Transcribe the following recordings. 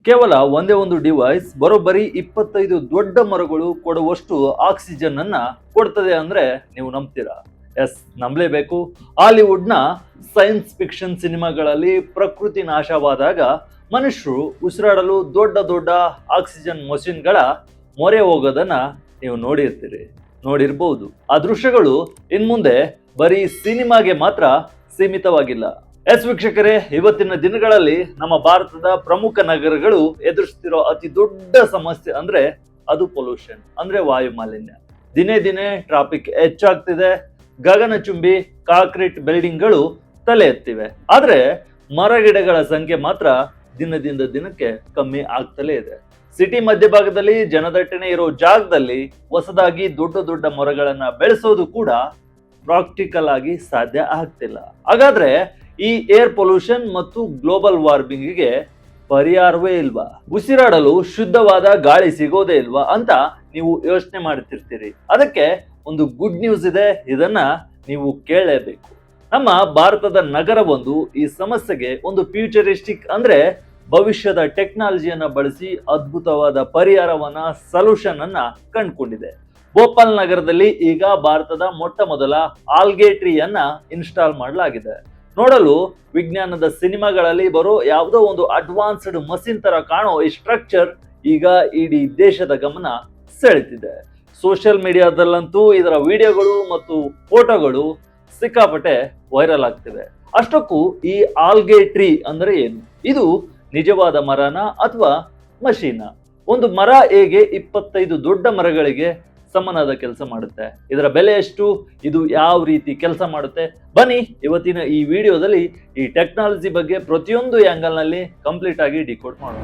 ಕೇವಲ ಒಂದೇ ಒಂದು ಡಿವೈಸ್ ಬರೋಬ್ಬರಿ 25 ದೊಡ್ಡ ಮರಗಳು ಕೊಡುವಷ್ಟು ಆಕ್ಸಿಜನ್ ಅನ್ನ ಕೊಡ್ತದೆ ಅಂದ್ರೆ ನೀವು ನಂಬ್ತೀರಾ? ಎಸ್, ನಂಬಲೇಬೇಕು. ಹಾಲಿವುಡ್ನ ಸೈನ್ಸ್ ಫಿಕ್ಷನ್ ಸಿನಿಮಾಗಳಲ್ಲಿ ಪ್ರಕೃತಿ ನಾಶವಾದಾಗ ಮನುಷ್ಯರು ಉಸಿರಾಡಲು ದೊಡ್ಡ ದೊಡ್ಡ ಆಕ್ಸಿಜನ್ ಮಷಿನ್ಗಳ ಮೊರೆ ಹೋಗೋದನ್ನ ನೀವು ನೋಡಿರ್ಬಹುದು. ಆ ದೃಶ್ಯಗಳು ಇನ್ಮುಂದೆ ಬರೀ ಸಿನಿಮಾಗೆ ಮಾತ್ರ ಸೀಮಿತವಾಗಿಲ್ಲ. ಎಸ್ ವೀಕ್ಷಕರೇ, ಇವತ್ತಿನ ದಿನಗಳಲ್ಲಿ ನಮ್ಮ ಭಾರತದ ಪ್ರಮುಖ ನಗರಗಳು ಎದುರಿಸ್ತಿರೋ ಅತಿ ದೊಡ್ಡ ಸಮಸ್ಯೆ ಅಂದ್ರೆ ಅದು ಪೊಲ್ಯೂಷನ್, ಅಂದ್ರೆ ವಾಯು ಮಾಲಿನ್ಯ. ದಿನೇ ದಿನೇ ಟ್ರಾಫಿಕ್ ಹೆಚ್ಚಾಗ್ತಿದೆ, ಗಗನಚುಂಬಿ ಕಾಂಕ್ರೀಟ್ ಬಿಲ್ಡಿಂಗ್ಗಳು ತಲೆ ಎತ್ತಿವೆ. ಆದ್ರೆ ಮರಗಿಡಗಳ ಸಂಖ್ಯೆ ಮಾತ್ರ ದಿನದಿಂದ ದಿನಕ್ಕೆ ಕಮ್ಮಿ ಆಗ್ತಲೇ ಇದೆ. ಸಿಟಿ ಮಧ್ಯಭಾಗದಲ್ಲಿ ಜನದಟ್ಟಣೆ ಇರೋ ಜಾಗದಲ್ಲಿ ಹೊಸದಾಗಿ ದೊಡ್ಡ ದೊಡ್ಡ ಮರಗಳನ್ನ ಬೆಳೆಸೋದು ಕೂಡ ಪ್ರಾಕ್ಟಿಕಲ್ ಆಗಿ ಸಾಧ್ಯ ಆಗ್ತಿಲ್ಲ. ಹಾಗಾದ್ರೆ ಈ ಏರ್ ಪೊಲ್ಯೂಷನ್ ಮತ್ತು ಗ್ಲೋಬಲ್ ವಾರ್ಮಿಂಗ್ಗೆ ಪರಿಹಾರವೇ ಇಲ್ವಾ? ಉಸಿರಾಡಲು ಶುದ್ಧವಾದ ಗಾಳಿ ಸಿಗೋದೇ ಇಲ್ವಾ ಅಂತ ನೀವು ಯೋಚನೆ ಮಾಡ್ತಿರ್ತೀರಿ. ಅದಕ್ಕೆ ಒಂದು ಗುಡ್ ನ್ಯೂಸ್ ಇದೆ, ಇದನ್ನ ನೀವು ಕೇಳಲೇಬೇಕು. ನಮ್ಮ ಭಾರತದ ನಗರವೊಂದು ಈ ಸಮಸ್ಯೆಗೆ ಒಂದು ಫ್ಯೂಚರಿಸ್ಟಿಕ್ ಅಂದ್ರೆ ಭವಿಷ್ಯದ ಟೆಕ್ನಾಲಜಿಯನ್ನ ಬಳಸಿ ಅದ್ಭುತವಾದ ಪರಿಹಾರವನ್ನ, ಸೊಲ್ಯೂಷನ್ ಅನ್ನ ಕಂಡುಕೊಂಡಿದೆ. ಭೋಪಾಲ್ ನಗರದಲ್ಲಿ ಈಗ ಭಾರತದ ಮೊಟ್ಟ ಮೊದಲ ಆಲ್ಗೆ ಟ್ರೀಯನ್ನ ಇನ್ಸ್ಟಾಲ್ ಮಾಡಲಾಗಿದೆ. ನೋಡಲು ವಿಜ್ಞಾನದ ಸಿನಿಮಾಗಳಲ್ಲಿ ಬರೋ ಯಾವುದೋ ಒಂದು ಅಡ್ವಾನ್ಸ್ಡ್ ಮಷಿನ್ ತರ ಕಾಣೋ ಈ ಸ್ಟ್ರಕ್ಚರ್ ಈಗ ಇಡೀ ದೇಶದ ಗಮನ ಸೆಳೆತಿದೆ. ಸೋಷಿಯಲ್ ಮೀಡಿಯಾದಲ್ಲಂತೂ ಇದರ ವಿಡಿಯೋಗಳು ಮತ್ತು ಫೋಟೋಗಳು ಸಿಕ್ಕಾಪಟ್ಟೆ ವೈರಲ್ ಆಗ್ತಿವೆ. ಅಷ್ಟಕ್ಕೂ ಈ ಆಲ್ಗೆ ಟ್ರೀ ಅಂದ್ರೆ ಏನು? ಇದು ನಿಜವಾದ ಮರನ ಅಥವಾ ಮಷೀನ? ಒಂದು ಮರ ಹೇಗೆ 25 ದೊಡ್ಡ ಮರಗಳಿಗೆ ಸಮನಾದ ಕೆಲಸ ಮಾಡುತ್ತೆ? ಇದರ ಬೆಲೆ ಎಷ್ಟು? ಇದು ಯಾವ ರೀತಿ ಕೆಲಸ ಮಾಡುತ್ತೆ? ಬನ್ನಿ ಇವತ್ತಿನ ಈ ವಿಡಿಯೋದಲ್ಲಿ ಈ ಟೆಕ್ನಾಲಜಿ ಬಗ್ಗೆ ಪ್ರತಿಯೊಂದು ಆಂಗಲ್ ನಲ್ಲಿ ಕಂಪ್ಲೀಟ್ ಆಗಿ ಡಿಕೋಡ್ ಮಾಡೋಣ.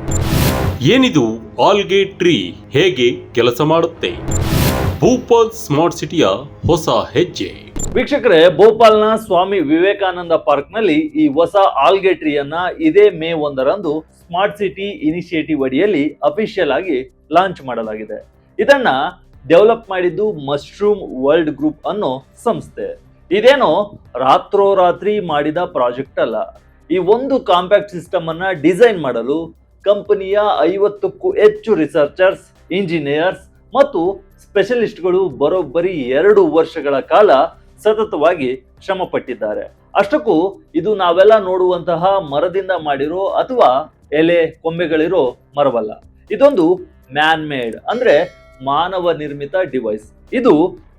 ಏನಿದು ಆಲ್ಗೆ ಟ್ರೀ? ಹೇಗೆ ಕೆಲಸ ಮಾಡುತ್ತೆ? ಭೋಪಾಲ್ ಸ್ಮಾರ್ಟ್ ಸಿಟಿಯ ಹೊಸ ಹೆಜ್ಜೆ. ವೀಕ್ಷಕರೇ, ಭೋಪಾಲ್ನ ಸ್ವಾಮಿ ವಿವೇಕಾನಂದ ಪಾರ್ಕ್ ನಲ್ಲಿ ಈ ಹೊಸ ಆಲ್ಗೆ ಟ್ರೀಯನ್ನ ಇದೇ ಮೇ 1ರಂದು ಸ್ಮಾರ್ಟ್ ಸಿಟಿ ಇನಿಷಿಯೇಟಿವ್ ಅಡಿಯಲ್ಲಿ ಅಫಿಷಿಯಲ್ ಆಗಿ ಲಾಂಚ್ ಮಾಡಲಾಗಿದೆ. ಇದನ್ನ ಡೆವಲಪ್ ಮಾಡಿದ್ದು ಮಶ್ರೂಮ್ ವರ್ಲ್ಡ್ ಗ್ರೂಪ್ ಅನ್ನೋ ಸಂಸ್ಥೆ. ಇದೇನೋ ರಾತ್ರೋರಾತ್ರಿ ಮಾಡಿದ ಪ್ರಾಜೆಕ್ಟ್ ಅಲ್ಲ. ಈ ಒಂದು ಕಾಂಪ್ಯಾಕ್ಟ್ ಸಿಸ್ಟಮ್ ಅನ್ನ ಡಿಸೈನ್ ಮಾಡಲು ಕಂಪನಿಯ 50ಕ್ಕೂ ಹೆಚ್ಚು ರಿಸರ್ಚರ್ಸ್, ಇಂಜಿನಿಯರ್ಸ್ ಮತ್ತು ಸ್ಪೆಷಲಿಸ್ಟ್ಗಳು ಬರೋಬ್ಬರಿ 2 ವರ್ಷಗಳ ಕಾಲ ಸತತವಾಗಿ ಶ್ರಮ ಪಟ್ಟಿದ್ದಾರೆ. ಅಷ್ಟಕ್ಕೂ ಇದು ನಾವೆಲ್ಲ ನೋಡುವಂತಹ ಮರದಿಂದ ಮಾಡಿರೋ ಅಥವಾ ಎಲೆ ಕೊಂಬೆಗಳಿರೋ ಮರವಲ್ಲ. ಇದೊಂದು ಮ್ಯಾನ್ ಮೇಡ್ ಅಂದ್ರೆ ಮಾನವ ನಿರ್ಮಿತ ಡಿವೈಸ್. ಇದು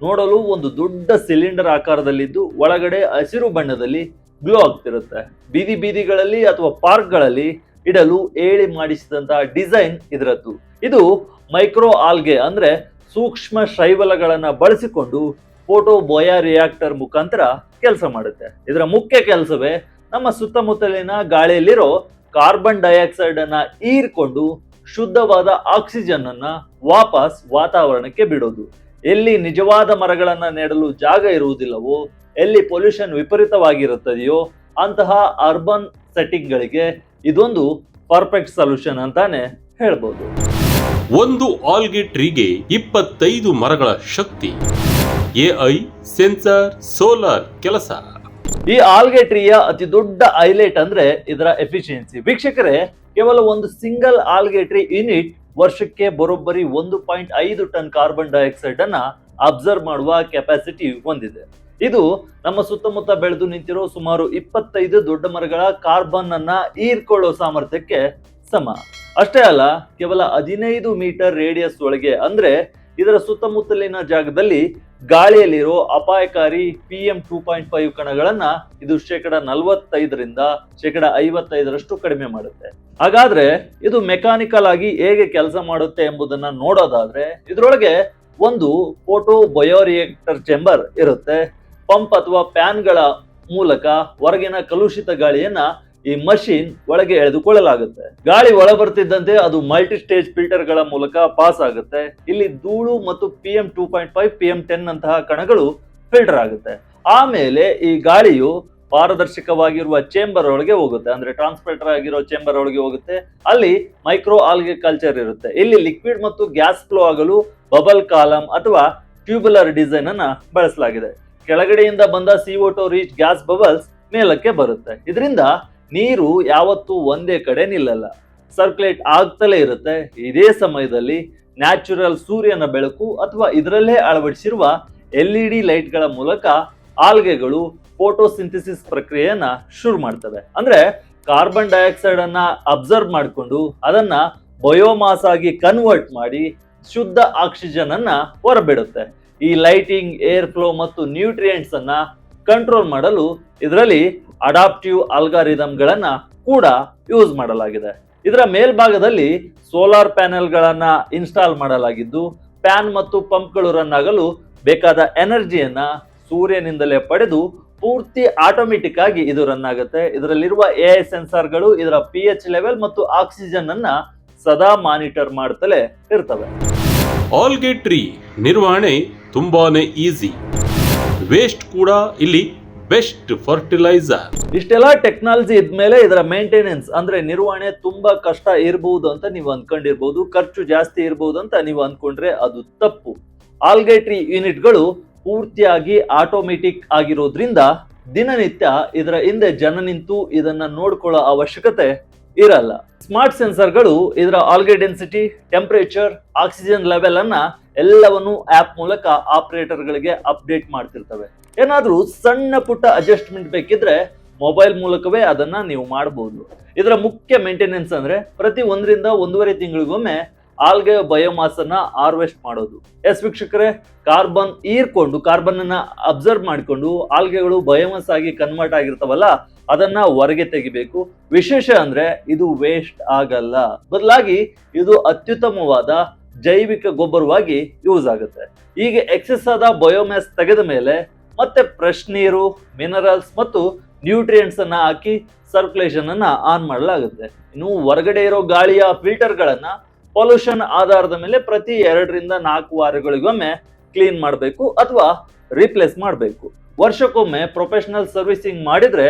ನೋಡಲು ಒಂದು ದೊಡ್ಡ ಸಿಲಿಂಡರ್ ಆಕಾರದಲ್ಲಿದ್ದು ಒಳಗಡೆ ಹಸಿರು ಬಣ್ಣದಲ್ಲಿ ಗ್ಲೋ ಆಗ್ತಿರುತ್ತೆ. ಬೀದಿಗಳಲ್ಲಿ ಅಥವಾ ಪಾರ್ಕ್ಗಳಲ್ಲಿ ಇಡಲು ಹೇಳಿ ಮಾಡಿಸಿದಂತಹ ಡಿಸೈನ್ ಇದರದ್ದು. ಇದು ಮೈಕ್ರೋ ಆಲ್ಗೆ ಅಂದ್ರೆ ಸೂಕ್ಷ್ಮ ಶೈವಲಗಳನ್ನ ಬಳಸಿಕೊಂಡು ಫೋಟೋ ಬಯೋರಿಯಾಕ್ಟರ್ ಮುಖಾಂತರ ಕೆಲಸ ಮಾಡುತ್ತೆ. ಇದರ ಮುಖ್ಯ ಕೆಲಸವೇ ನಮ್ಮ ಸುತ್ತಮುತ್ತಲಿನ ಗಾಳಿಯಲ್ಲಿರೋ ಕಾರ್ಬನ್ ಡೈಆಕ್ಸೈಡ್ ಅನ್ನ ಹೀರಿಕೊಂಡು ಶುದ್ಧವಾದ ಆಕ್ಸಿಜನ್ ಅನ್ನ ವಾಪಸ್ ವಾತಾವರಣಕ್ಕೆ ಬಿಡೋದು. ಎಲ್ಲಿ ನಿಜವಾದ ಮರಗಳನ್ನ ನೆಡಲು ಜಾಗ ಇರುವುದಿಲ್ಲವೋ, ಎಲ್ಲಿ ಪೊಲ್ಯೂಷನ್ ವಿಪರೀತವಾಗಿರುತ್ತದೆಯೋ ಅಂತಹ ಅರ್ಬನ್ ಸೆಟ್ಟಿಂಗ್ ಗಳಿಗೆ ಇದೊಂದು ಪರ್ಫೆಕ್ಟ್ ಸೊಲ್ಯೂಷನ್ ಅಂತಾನೆ ಹೇಳ್ಬೋದು. ಒಂದು ಆಲ್ಗೆ ಟ್ರೀಗೆ 25 ಮರಗಳ ಶಕ್ತಿ, ಎಐ, ಸೆನ್ಸರ್, ಸೋಲಾರ್ ಕೆಲಸ. ಈ ಆಲ್ಗೆ ಟ್ರೀಯ ಅತಿ ದೊಡ್ಡ ಹೈಲೈಟ್ ಅಂದ್ರೆ ಇದರ ಎಫಿಷಿಯನ್ಸಿ. ವೀಕ್ಷಕರೇ, ಕೇವಲ ಒಂದು ಸಿಂಗಲ್ ಆಲ್ಗೆ ಟ್ರೀ ಯೂನಿಟ್ ವರ್ಷಕ್ಕೆ ಬರೋಬ್ಬರಿ 1.5 ಟನ್ ಕಾರ್ಬನ್ ಡೈಆಕ್ಸೈಡ್ ಅನ್ನ ಅಬ್ಸರ್ವ್ ಮಾಡುವ ಕೆಪಾಸಿಟಿ ಹೊಂದಿದೆ. ಇದು ನಮ್ಮ ಸುತ್ತಮುತ್ತ ಬೆಳೆದು ನಿಂತಿರೋ ಸುಮಾರು 25 ದೊಡ್ಡ ಮರಗಳ ಕಾರ್ಬನ್ ಅನ್ನ ಹೀರ್ಕೊಳ್ಳೋ ಸಾಮರ್ಥ್ಯಕ್ಕೆ ಸಮ. ಅಷ್ಟೇ ಅಲ್ಲ, ಕೇವಲ 15 ಮೀಟರ್ ರೇಡಿಯಸ್ ಒಳಗೆ ಅಂದ್ರೆ ಇದರ ಸುತ್ತಮುತ್ತಲಿನ ಜಾಗದಲ್ಲಿ ಗಾಳಿಯಲ್ಲಿರೋ ಅಪಾಯಕಾರಿ PM 2.5 ಕಣಗಳನ್ನ ಇದು 45% 55% ಕಡಿಮೆ ಮಾಡುತ್ತೆ. ಹಾಗಾದ್ರೆ ಇದು ಮೆಕ್ಯಾನಿಕಲ್ ಆಗಿ ಹೇಗೆ ಕೆಲಸ ಮಾಡುತ್ತೆ ಎಂಬುದನ್ನ ನೋಡೋದಾದ್ರೆ, ಇದರೊಳಗೆ ಒಂದು ಫೋಟೋ ಬಯೋರಿಯಾಕ್ಟರ್ ಚೇಂಬರ್ ಇರುತ್ತೆ. ಪಂಪ್ ಅಥವಾ ಫ್ಯಾನ್ಗಳ ಮೂಲಕ ಹೊರಗಿನ ಕಲುಷಿತ ಗಾಳಿಯನ್ನ ಈ ಮಷೀನ್ ಒಳಗೆ ಎಳೆದುಕೊಳ್ಳಲಾಗುತ್ತೆ. ಗಾಳಿ ಒಳ ಬರ್ತಿದ್ದಂತೆ ಅದು ಮಲ್ಟಿ ಸ್ಟೇಜ್ ಫಿಲ್ಟರ್ ಗಳ ಮೂಲಕ ಪಾಸ್ ಆಗುತ್ತೆ. ಇಲ್ಲಿ ಧೂಳು ಮತ್ತು PM 2.5 PM 10 ಅಂತಹ ಕಣಗಳು ಫಿಲ್ಟರ್ ಆಗುತ್ತೆ. ಆಮೇಲೆ ಈ ಗಾಳಿಯು ಪಾರದರ್ಶಕವಾಗಿರುವ ಚೇಂಬರ್ ಒಳಗೆ ಹೋಗುತ್ತೆ, ಅಂದ್ರೆ ಟ್ರಾನ್ಸ್ಪೋರ್ಟರ್ ಆಗಿರೋ ಚೇಂಬರ್ ಒಳಗೆ ಹೋಗುತ್ತೆ. ಅಲ್ಲಿ ಮೈಕ್ರೋ ಆಲ್ಗೆ ಕಲ್ಚರ್ ಇರುತ್ತೆ. ಇಲ್ಲಿ ಲಿಕ್ವಿಡ್ ಮತ್ತು ಗ್ಯಾಸ್ ಫ್ಲೋ ಆಗಲು ಬಬಲ್ ಕಾಲಮ್ ಅಥವಾ ಟ್ಯೂಬುಲರ್ ಡಿಸೈನ್ ಅನ್ನ ಬಳಸಲಾಗಿದೆ. ಕೆಳಗಡೆಯಿಂದ ಬಂದ CO2 ರಿಚ್ ಗ್ಯಾಸ್ ಬಬಲ್ಸ್ ಮೇಲಕ್ಕೆ ಬರುತ್ತೆ. ಇದರಿಂದ ನೀರು ಯಾವತ್ತೂ ಒಂದೇ ಕಡೆ ನಿಲ್ಲಲ್ಲ. ಸರ್ಕ್ಯುಲೇಟ್ ಆಗ್ತಲೇ ಇರುತ್ತೆ. ಇದೇ ಸಮಯದಲ್ಲಿ ನ್ಯಾಚುರಲ್ ಸೂರ್ಯನ ಬೆಳಕು ಅಥವಾ ಇದರಲ್ಲೇ ಅಳವಡಿಸಿರುವ LED ಲೈಟ್ಗಳ ಮೂಲಕ ಆಲ್ಗೆಗಳು ಫೋಟೋಸಿಂಥಸಿಸ್ ಪ್ರಕ್ರಿಯೆಯನ್ನ ಶುರು ಮಾಡ್ತವೆ. ಅಂದ್ರೆ ಕಾರ್ಬನ್ ಡೈಆಕ್ಸೈಡ್ ಅನ್ನ ಅಬ್ಸರ್ವ್ ಮಾಡಿಕೊಂಡು ಅದನ್ನ ಬಯೋಮಾಸ್ ಆಗಿ ಕನ್ವರ್ಟ್ ಮಾಡಿ ಶುದ್ಧ ಆಕ್ಸಿಜನ್ ಅನ್ನ ಹೊರಬಿಡುತ್ತೆ. ಈ ಲೈಟಿಂಗ್, ಏರ್ ಫ್ಲೋ ಮತ್ತು ನ್ಯೂಟ್ರಿಯೆಂಟ್ಸ್ ಅನ್ನ ಕಂಟ್ರೋಲ್ ಮಾಡಲು ಇದರಲ್ಲಿ ಅಡಾಪ್ಟಿವ್ ಅಲ್ಗಾರಿದಮ್ಗಳನ್ನ ಕೂಡ ಯೂಸ್ ಮಾಡಲಾಗಿದೆ. ಇದರ ಮೇಲ್ಭಾಗದಲ್ಲಿ ಸೋಲಾರ್ ಪ್ಯಾನೆಲ್ ಗಳನ್ನ ಇನ್ಸ್ಟಾಲ್ ಮಾಡಲಾಗಿದ್ದು, ಫ್ಯಾನ್ ಮತ್ತು ಪಂಪ್ಗಳು ರನ್ ಆಗಲು ಬೇಕಾದ ಎನರ್ಜಿಯನ್ನ ಸೂರ್ಯನಿಂದಲೇ ಪಡೆದು ಪೂರ್ತಿ ಆಟೋಮೆಟಿಕ್ ಆಗಿ ಇದು ರನ್ ಆಗುತ್ತೆ. ಇದರಲ್ಲಿರುವ AI ಸೆನ್ಸಾರ್ಗಳು ಇದರ pH ಲೆವೆಲ್ ಮತ್ತು ಆಕ್ಸಿಜನ್ ಅನ್ನ ಸದಾ ಮಾನಿಟರ್ ಮಾಡ್ತಲೇ ಇರ್ತವೆ. ಆಲ್ಗೆ ಟ್ರೀ ನಿರ್ವಹಣೆ ತುಂಬಾನೇ ಈಸಿ. ವೇಸ್ಟ್ ಕೂಡ ಇಲ್ಲಿ ಬೆಸ್ಟ್ ಫರ್ಟಿಲೈಸರ್. ಇಷ್ಟೆಲ್ಲ ಟೆಕ್ನಾಲಜಿ ಇದ್ಮೇಲೆ ಇದರ ಮೇಂಟೆನೆನ್ಸ್ ಅಂದ್ರೆ ನಿರ್ವಹಣೆ ತುಂಬಾ ಕಷ್ಟ ಇರಬಹುದು ಅಂತ ನೀವು ಅನ್ಕೊಂಡಿರ್ಬೋದು, ಖರ್ಚು ಜಾಸ್ತಿ ಇರಬಹುದು ಅಂತ ನೀವು ಅನ್ಕೊಂಡ್ರೆ ಅದು ತಪ್ಪು. ಆಲ್ಗೆ ಟ್ರೀ ಯೂನಿಟ್ಗಳು ಪೂರ್ತಿಯಾಗಿ ಆಟೋಮೆಟಿಕ್ ಆಗಿರೋದ್ರಿಂದ ದಿನನಿತ್ಯ ಇದರ ಹಿಂದೆ ಜನ ನಿಂತು ಇದನ್ನ ನೋಡ್ಕೊಳ್ಳೋ ಅವಶ್ಯಕತೆ ಇರಲ್ಲ. ಸ್ಮಾರ್ಟ್ ಸೆನ್ಸರ್ಗಳು ಇದರ algae density, temperature, oxygen level ಅನ್ನ ಎಲ್ಲವನ್ನು ಆಪ್ ಮೂಲಕ ಆಪರೇಟರ್ ಗಳಿಗೆ ಅಪ್ಡೇಟ್ ಮಾಡ್ತಿರ್ತವೆ. ಏನಾದ್ರೂ ಸಣ್ಣ ಪುಟ್ಟ ಅಡ್ಜಸ್ಟ್ಮೆಂಟ್ ಬೇಕಿದ್ರೆ ಮೊಬೈಲ್ ಮೂಲಕವೇ ಅದನ್ನ ನೀವು ಮಾಡಬಹುದು. ಇದರ ಮುಖ್ಯ ಮೇಂಟೆನೆನ್ಸ್ ಅಂದ್ರೆ ಪ್ರತಿ 1 ರಿಂದ 1.5 ತಿಂಗಳಿಗೊಮ್ಮೆ ಆಲ್ಗೆ ಬಯೋಮಾಸ್ ಅನ್ನ ಹಾರ್ವೆಸ್ಟ್ ಮಾಡೋದು. ಎಸ್ ವೀಕ್ಷಕರೇ, ಕಾರ್ಬನ್ ಅನ್ನ ಅಬ್ಸರ್ವ್ ಮಾಡಿಕೊಂಡು ಆಲ್ಗೆಗಳು ಬಯೋಮಾಸ್ ಆಗಿ ಕನ್ವರ್ಟ್ ಆಗಿರ್ತಾವಲ್ಲ, ಅದನ್ನ ಹೊರಗೆ ತೆಗಿಬೇಕು. ವಿಶೇಷ ಅಂದ್ರೆ ಇದು ವೇಸ್ಟ್ ಆಗಲ್ಲ, ಬದಲಾಗಿ ಇದು ಅತ್ಯುತ್ತಮವಾದ ಜೈವಿಕ ಗೊಬ್ಬರವಾಗಿ ಯೂಸ್ ಆಗುತ್ತೆ. ಹೀಗೆ ಎಕ್ಸೆಸ್ ಆದ ಬಯೋಮ್ಯಾಸ್ ತೆಗೆದ ಮೇಲೆ ಮತ್ತೆ ಫ್ರೆಶ್ ನೀರು, ಮಿನರಲ್ಸ್ ಮತ್ತು ನ್ಯೂಟ್ರಿಯೆಂಟ್ಸ್ ಅನ್ನ ಹಾಕಿ ಸರ್ಕ್ಯುಲೇಷನ್ ಅನ್ನ ಆನ್ ಮಾಡಲಾಗುತ್ತೆ. ಇನ್ನು ಹೊರಗಡೆ ಇರೋ ಗಾಳಿಯ ಫಿಲ್ಟರ್ ಗಳನ್ನ ಪೊಲ್ಯೂಷನ್ ಆಧಾರದ ಮೇಲೆ ಪ್ರತಿ 2 ರಿಂದ 4 ವಾರಗಳಿಗೊಮ್ಮೆ ಕ್ಲೀನ್ ಮಾಡಬೇಕು ಅಥವಾ ರೀಪ್ಲೇಸ್ ಮಾಡಬೇಕು. ವರ್ಷಕ್ಕೊಮ್ಮೆ ಪ್ರೊಫೆಷನಲ್ ಸರ್ವಿಸಿಂಗ್ ಮಾಡಿದ್ರೆ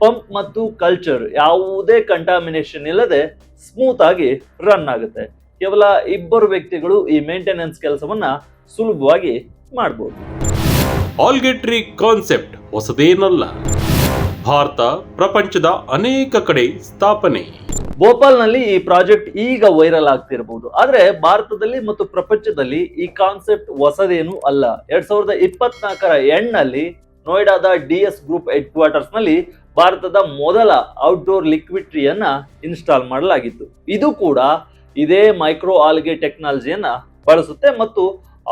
ಪಂಪ್ ಮತ್ತು ಕಲ್ಚರ್ ಯಾವುದೇ ಕಂಟಾಮಿನೇಷನ್ ಇಲ್ಲದೆ ಸ್ಮೂತ್ ಆಗಿ ರನ್ ಆಗುತ್ತೆ. ಕೇವಲ 2 ವ್ಯಕ್ತಿಗಳು ಈ ಮೇಂಟೆನೆನ್ಸ್ ಕೆಲಸವನ್ನ ಸುಲಭವಾಗಿ ಮಾಡಬಹುದು. ಆಲ್ಗೆ ಟ್ರೀ ಕಾನ್ಸೆಪ್ಟ್ ಹೊಸದೇನಲ್ಲ. ಭಾರತ, ಪ್ರಪಂಚದ ಅನೇಕ ಕಡೆ ಸ್ಥಾಪನೆ. ಭೋಪಾಲ್ನಲ್ಲಿ ಈ ಪ್ರಾಜೆಕ್ಟ್ ಈಗ ವೈರಲ್ ಆಗ್ತಿರಬಹುದು, ಆದ್ರೆ ಭಾರತದಲ್ಲಿ ಮತ್ತು ಪ್ರಪಂಚದಲ್ಲಿ ಈ ಕಾನ್ಸೆಪ್ಟ್ ಹೊಸದೇನು ಅಲ್ಲ. 2024ರ ಎಂಡ್ನಲ್ಲಿ ನೋಯ್ಡಾದ DS ಗ್ರೂಪ್ ಹೆಡ್ ಕ್ವಾರ್ಟರ್ಸ್ ನಲ್ಲಿ ಭಾರತದ ಮೊದಲ ಔಟ್ಡೋರ್ ಲಿಕ್ವಿಡ್ ಟ್ರೀ ಅನ್ನ ಇನ್ಸ್ಟಾಲ್ ಮಾಡಲಾಗಿತ್ತು. ಇದು ಕೂಡ ಇದೇ ಮೈಕ್ರೋ ಆಲ್ಗೆ ಟೆಕ್ನಾಲಜಿಯನ್ನ ಬಳಸುತ್ತೆ ಮತ್ತು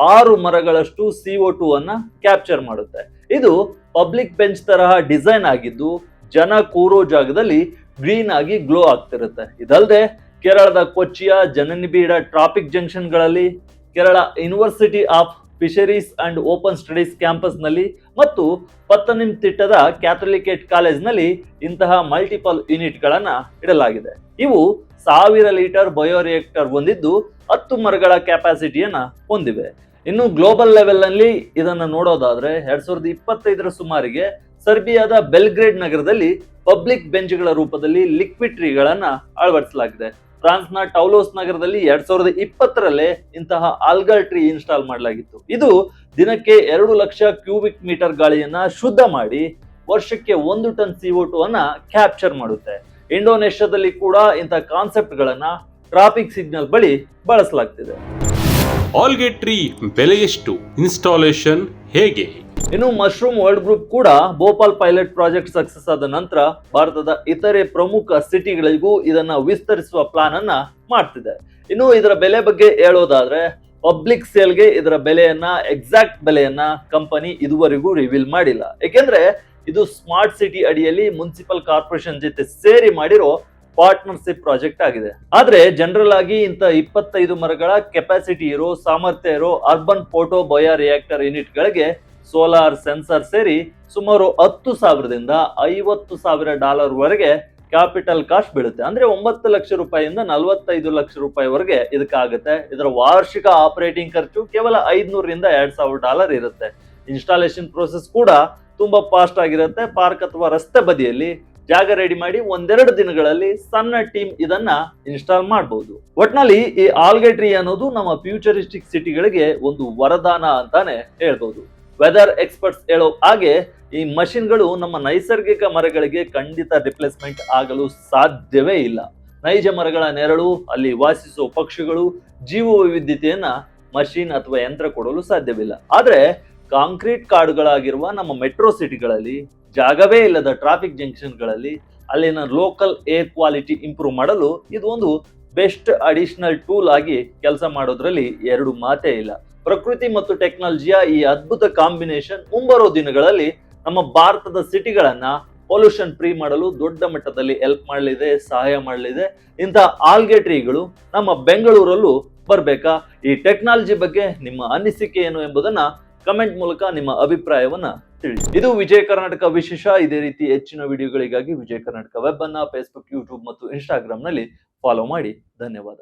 6 ಮರಗಳಷ್ಟು CO2 ಅನ್ನ ಕ್ಯಾಪ್ಚರ್ ಮಾಡುತ್ತೆ. ಇದು ಪಬ್ಲಿಕ್ ಬೆಂಚ್ ತರಹ ಡಿಸೈನ್ ಆಗಿದ್ದು ಜನ ಕೂರೋ ಜಾಗದಲ್ಲಿ ಗ್ರೀನ್ ಆಗಿ ಗ್ಲೋ ಆಗ್ತಿರುತ್ತೆ. ಇದಲ್ಲದೆ ಕೇರಳದ ಕೊಚ್ಚಿಯ ಜನನಿಬಿಡ ಟ್ರಾಫಿಕ್ ಜಂಕ್ಷನ್ ಗಳಲ್ಲಿ, Kerala university of fisheries and open studies campus ನಲ್ಲಿ ಮತ್ತು ಪತ್ತನಂತಿಟ್ಟದ ಕ್ಯಾಥೋಲಿಕ್ ಕಾಲೇಜ್ ನಲ್ಲಿ ಇಂತಹ ಮಲ್ಟಿಪಲ್ ಯೂನಿಟ್ ಗಳನ್ನ ಇಡಲಾಗಿದೆ. ಇವು 1000 ಲೀಟರ್ ಬಯೋರಿಯಾಕ್ಟರ್ ಹೊಂದಿದ್ದು 10 ಮರಗಳ ಕೆಪಾಸಿಟಿಯನ್ನ ಹೊಂದಿವೆ. ಇನ್ನು ಗ್ಲೋಬಲ್ ಲೆವೆಲ್ ನಲ್ಲಿ ಇದನ್ನ ನೋಡೋದಾದ್ರೆ 2025ರ ಸುಮಾರಿಗೆ ಸರ್ಬಿಯಾದ ಬೆಲ್ಗ್ರೇಡ್ ನಗರದಲ್ಲಿ ಪಬ್ಲಿಕ್ ಬೆಂಚ್ಗಳ ರೂಪದಲ್ಲಿ ಲಿಕ್ವಿಡ್ ಟ್ರೀಗಳನ್ನ ಅಳವಡಿಸಲಾಗಿದೆ. ಫ್ರಾನ್ಸ್ನ ಟೌಲೋಸ್ ನಗರದಲ್ಲಿ 2020ರಲ್ಲೇ ಇಂತಹ ಆಲ್ಗರ್ ಟ್ರೀ ಇನ್ಸ್ಟಾಲ್ ಮಾಡಲಾಗಿತ್ತು. ಇದು ದಿನಕ್ಕೆ 2 ಲಕ್ಷ ಕ್ಯೂಬಿಕ್ ಮೀಟರ್ ಗಾಳಿಯನ್ನ ಶುದ್ಧ ಮಾಡಿ ವರ್ಷಕ್ಕೆ 1 ಟನ್ CO2 ಅನ್ನ ಕ್ಯಾಪ್ಚರ್ ಮಾಡುತ್ತೆ. ಇಂಡೋನೇಷ್ಯಾದಲ್ಲಿ ಕೂಡ ಇಂತಹ ಕಾನ್ಸೆಪ್ಟ್ ಗಳನ್ನ ಟ್ರಾಫಿಕ್ ಸಿಗ್ನಲ್ ಬಳಿ ಬಳಸಲಾಗ್ತಿದೆ. ಆಲ್ಗೆ ಟ್ರೀ ಬೆಲೆ ಎಷ್ಟು? ಇನ್ಸ್ಟಾಲೇಷನ್ ಹೇಗೆ? ಇನ್ನು ಮಶ್ರೂಮ್ ವರ್ಲ್ಡ್ ಗ್ರೂಪ್ ಕೂಡ ಭೋಪಾಲ್ ಪೈಲಟ್ ಪ್ರಾಜೆಕ್ಟ್ ಸಕ್ಸಸ್ ಆದ ನಂತರ ಭಾರತದ ಇತರೆ ಪ್ರಮುಖ ಸಿಟಿಗಳಿಗೂ ಇದನ್ನ ವಿಸ್ತರಿಸುವ ಪ್ಲಾನ್ ಅನ್ನ ಮಾಡ್ತಿದೆ. ಇನ್ನು ಇದರ ಬೆಲೆ ಬಗ್ಗೆ ಹೇಳೋದಾದ್ರೆ ಪಬ್ಲಿಕ್ ಸೇಲ್ಗೆ ಇದರ ಬೆಲೆಯನ್ನ ಎಕ್ಸಾಕ್ಟ್ ಬೆಲೆಯನ್ನ ಕಂಪನಿ ಇದುವರೆಗೂ ರಿವೀಲ್ ಮಾಡಿಲ್ಲ. ಏಕೆಂದ್ರೆ ಇದು ಸ್ಮಾರ್ಟ್ ಸಿಟಿ ಅಡಿಯಲ್ಲಿ ಮುನ್ಸಿಪಲ್ ಕಾರ್ಪೊರೇಷನ್ ಜೊತೆ ಸೇರಿ ಮಾಡಿರೋ ಪಾರ್ಟ್ನರ್ಶಿಪ್ ಪ್ರಾಜೆಕ್ಟ್ ಆಗಿದೆ. ಆದ್ರೆ ಜನರಲ್ ಆಗಿ ಇಂತ 25 ಮರಗಳ ಕೆಪಾಸಿಟಿ ಇರೋ, ಸಾಮರ್ಥ್ಯ ಇರೋ urban photo bio reactor unit ಗಳಿಗೆ ಸೋಲಾರ್ ಸೆನ್ಸರ್ ಸೇರಿ ಸುಮಾರು $10,000ದಿಂದ $50,000 ವರೆಗೆ ಕ್ಯಾಪಿಟಲ್ ಕಾಸ್ಟ್ ಬೀಳುತ್ತೆ. ಅಂದ್ರೆ 9 ಲಕ್ಷ ರೂಪಾಯಿಯಿಂದ 45 ಲಕ್ಷ ರೂಪಾಯಿವರೆಗೆ ಇದಕ್ಕಾಗುತ್ತೆ. ಇದರ ವಾರ್ಷಿಕ ಆಪರೇಟಿಂಗ್ ಖರ್ಚು ಕೇವಲ $500ರಿಂದ $2,000 ಇರುತ್ತೆ. ಇನ್ಸ್ಟಾಲೇಷನ್ ಪ್ರೋಸೆಸ್ ಕೂಡ ತುಂಬಾ ಫಾಸ್ಟ್ ಆಗಿರುತ್ತೆ. ಪಾರ್ಕ್ ಅಥವಾ ರಸ್ತೆ ಬದಿಯಲ್ಲಿ ಜಾಗ ರೆಡಿ ಮಾಡಿ 1-2 ದಿನಗಳಲ್ಲಿ ಸಣ್ಣ ಟೀಮ್ ಇದನ್ನ ಇನ್ಸ್ಟಾಲ್ ಮಾಡಬಹುದು. ಒಟ್ನಲ್ಲಿ ಈ ಆಲ್ಗೆ ಟ್ರೀ ಅನ್ನೋದು ನಮ್ಮ ಫ್ಯೂಚರಿಸ್ಟಿಕ್ ಸಿಟಿಗಳಿಗೆ ಒಂದು ವರದಾನ ಅಂತಾನೆ ಹೇಳ್ಬಹುದು. ವೆದರ್ ಎಕ್ಸ್ಪರ್ಟ್ಸ್ ಹೇಳೋ ಹಾಗೆ ಈ ಮಷಿನ್ಗಳು ನಮ್ಮ ನೈಸರ್ಗಿಕ ಮರಗಳಿಗೆ ಖಂಡಿತ ರಿಪ್ಲೇಸ್ಮೆಂಟ್ ಆಗಲು ಸಾಧ್ಯವೇ ಇಲ್ಲ. ನೈಜ ಮರಗಳ ನೆರಳು, ಅಲ್ಲಿ ವಾಸಿಸುವ ಪಕ್ಷಿಗಳು, ಜೀವ ವೈವಿಧ್ಯತೆಯನ್ನ ಮಷೀನ್ ಅಥವಾ ಯಂತ್ರ ಕೊಡಲು ಸಾಧ್ಯವಿಲ್ಲ. ಆದ್ರೆ ಕಾಂಕ್ರೀಟ್ ಕಾಡುಗಳಾಗಿರುವ ನಮ್ಮ ಮೆಟ್ರೋ ಸಿಟಿಗಳಲ್ಲಿ, ಜಾಗವೇ ಇಲ್ಲದ ಟ್ರಾಫಿಕ್ ಜಂಕ್ಷನ್ಗಳಲ್ಲಿ ಅಲ್ಲಿನ ಲೋಕಲ್ ಏರ್ ಕ್ವಾಲಿಟಿ ಇಂಪ್ರೂವ್ ಮಾಡಲು ಇದು ಒಂದು ಬೆಸ್ಟ್ ಅಡಿಷನಲ್ ಟೂಲ್ ಆಗಿ ಕೆಲಸ ಮಾಡೋದ್ರಲ್ಲಿ ಎರಡು ಮಾತೇ ಇಲ್ಲ. ಪ್ರಕೃತಿ ಮತ್ತು ಟೆಕ್ನಾಲಜಿಯ ಈ ಅದ್ಭುತ ಕಾಂಬಿನೇಷನ್ ಮುಂಬರೋ ದಿನಗಳಲ್ಲಿ ನಮ್ಮ ಭಾರತದ ಸಿಟಿಗಳನ್ನ ಪೊಲ್ಯೂಷನ್ ಫ್ರೀ ಮಾಡಲು ದೊಡ್ಡ ಮಟ್ಟದಲ್ಲಿ ಹೆಲ್ಪ್ ಮಾಡಲಿದೆ, ಸಹಾಯ ಮಾಡಲಿದೆ. ಇಂತಹ ಆಲ್ಗೆ ಟ್ರೀಗಳು ನಮ್ಮ ಬೆಂಗಳೂರಲ್ಲೂ ಬರ್ಬೇಕಾ? ಈ ಟೆಕ್ನಾಲಜಿ ಬಗ್ಗೆ ನಿಮ್ಮ ಅನಿಸಿಕೆ ಏನು ಎಂಬುದನ್ನ ಕಮೆಂಟ್ ಮೂಲಕ ನಿಮ್ಮ ಅಭಿಪ್ರಾಯವನ್ನ ತಿಳಿಸಿ. ಇದು ವಿಜಯ ಕರ್ನಾಟಕ ವಿಶೇಷ. ಇದೇ ರೀತಿ ಹೆಚ್ಚಿನ ವಿಡಿಯೋಗಳಿಗಾಗಿ ವಿಜಯ ಕರ್ನಾಟಕ ವೆಬ್ ಅನ್ನ ಫೇಸ್ಬುಕ್, ಯೂಟ್ಯೂಬ್ ಮತ್ತು ಇನ್ಸ್ಟಾಗ್ರಾಮ್ ನಲ್ಲಿ ಫಾಲೋ ಮಾಡಿ. ಧನ್ಯವಾದ.